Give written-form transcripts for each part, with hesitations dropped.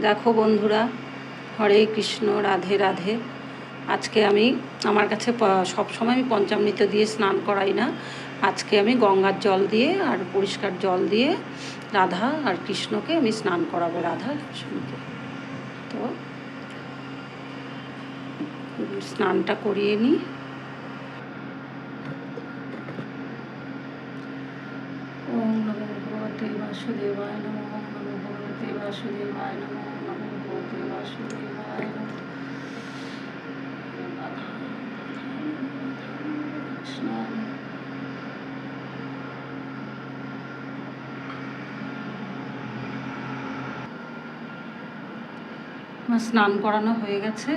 দেখো বন্ধুরা, হরে কৃষ্ণ, রাধে রাধে। আজকে আমি আমার কাছে সবসময় আমি পঞ্চামৃত দিয়ে স্নান করাই না। আজকে আমি গঙ্গার জল দিয়ে আর পরিষ্কার জল দিয়ে রাধা আর কৃষ্ণকে আমি স্নান করাবো, রাধা কৃষ্ণকে। তো স্নানটা করিয়ে নিই। ওম নমো ভগবতে বাসুদেবায় নমঃ। ওম নমো ভগবতে বাসুদেবায় নমঃ। ওম নমো ভগবতে বাসুদেবায় নমঃ। আমার স্নান করানো হয়ে গেছে।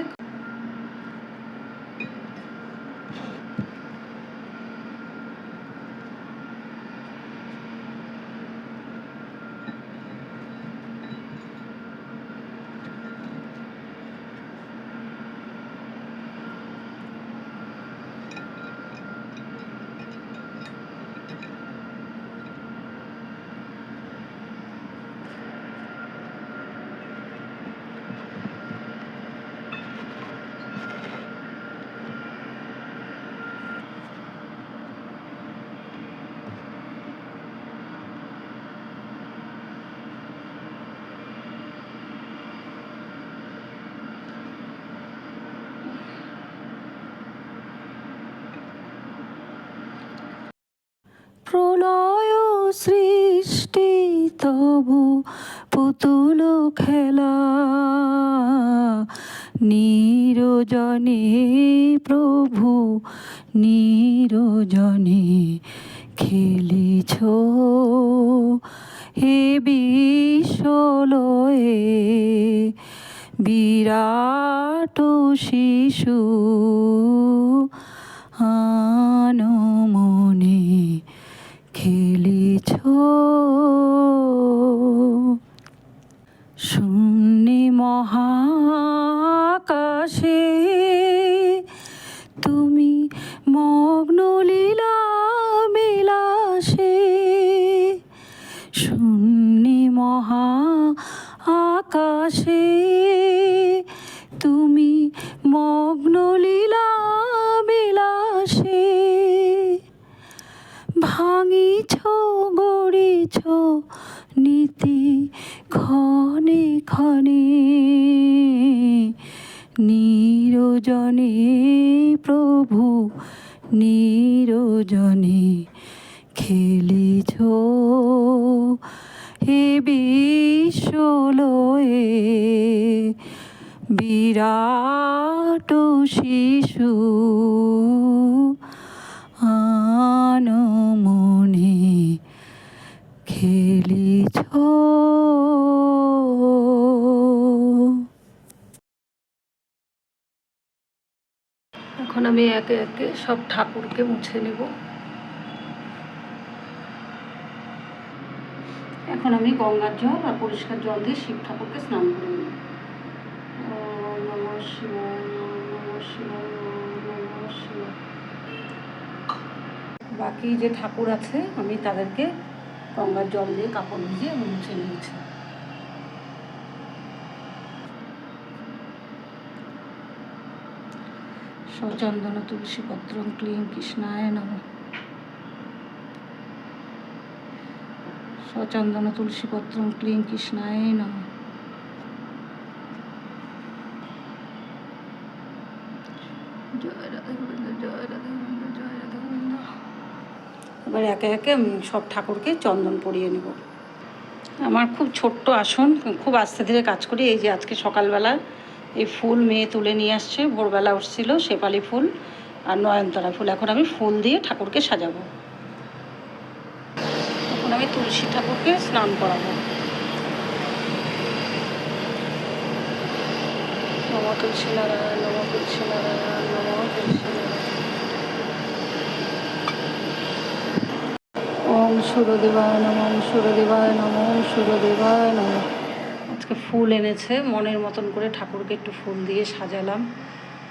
প্রলয় সৃষ্টি তবু পুতুল খেলা, নিরজনে প্রভু নিরজনে খেলিছ, হে বিশ্বলয়ে বিরাট শিশু আনমনে খেলিছ। শূন্যে মহাকাশে তুমি মগ্ন লীলা বিলাসে, শূন্যে মহাকাশে তুমি মগ্ন লীলা বিলাসে, ভাঙিছ গড়িছ নীতি ক্ষণে ক্ষণে, নিরজনে প্রভু নিরজনে খেলিছ, হে বিশ্বলয়ে বিরাট শিশু আনমনে খেলিছ। এখন আমি একে একে সব ঠাকুরকে মুছে নেব। এখন আমি গঙ্গার জল আর পরিষ্কার জল দিয়ে শিব ঠাকুরকে স্নান করে নেব। ওম নমঃ শিবায়, ওম নমঃ শিবায়, ওম নমঃ শিবায়। বাকি যে ঠাকুর আছে আমি তাদেরকে গঙ্গার জল দিয়ে কাপড় ভিজিয়ে মুছে নিয়েছি। সচন্দন তুলসী পত্রং ক্লিং কৃষ্ণায় নমঃ। সচন্দন তুলসী পত্রং ক্লিং কৃষ্ণায় নমঃ। জয় রাধা গোবিন্দ, জয় রাধা গোবিন্দ, জয় রাধা গোবিন্দ। এবার একে একে আমি সব ঠাকুরকে চন্দন পরিয়ে নেব। আমার খুব ছোট্ট আসন, খুব আস্তে ধীরে কাজ করি। এই যে আজকে সকালবেলা এই ফুল মেয়ে তুলে নিয়ে আসছে, ভোরবেলা উঠছিল শেফালি ফুল আর নয়নতারা ফুল। এখন আমি ফুল দিয়ে ঠাকুরকে সাজাবো। এখন আমি তুলসী ঠাকুরকে স্নান করাবো। নমঃ তুলসী নারায়ণ, নমঃ তুলসী নারায়ণ, নমঃ তুলসী নারায়ণ। ওম সূর্যদেবায় নমঃ, ওম সূর্যদেবায় নমঃ, ওম সূর্যদেবায় নমঃ। আজকে ফুল এনেছে, মনের মতন করে ঠাকুরকে একটু ফুল দিয়ে সাজালাম।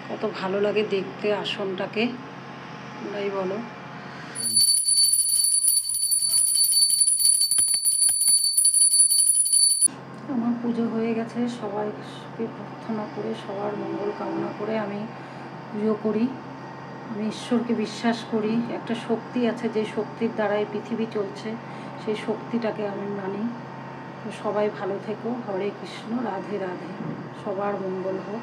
কত ভালো লাগে দেখতে আসনটাকে, তোমরাই বলো। আমার পুজো হয়ে গেছে, সবাইকে প্রার্থনা করে সবার মঙ্গল কামনা করে আমি পুজো করি। আমি ঈশ্বরকে বিশ্বাস করি, একটা শক্তি আছে যে শক্তির দ্বারাই পৃথিবী চলছে, সেই শক্তিটাকে আমি মানি। তো সবাই ভালো থেকো। হরে কৃষ্ণ, রাধে রাধে, সবার মঙ্গল হোক।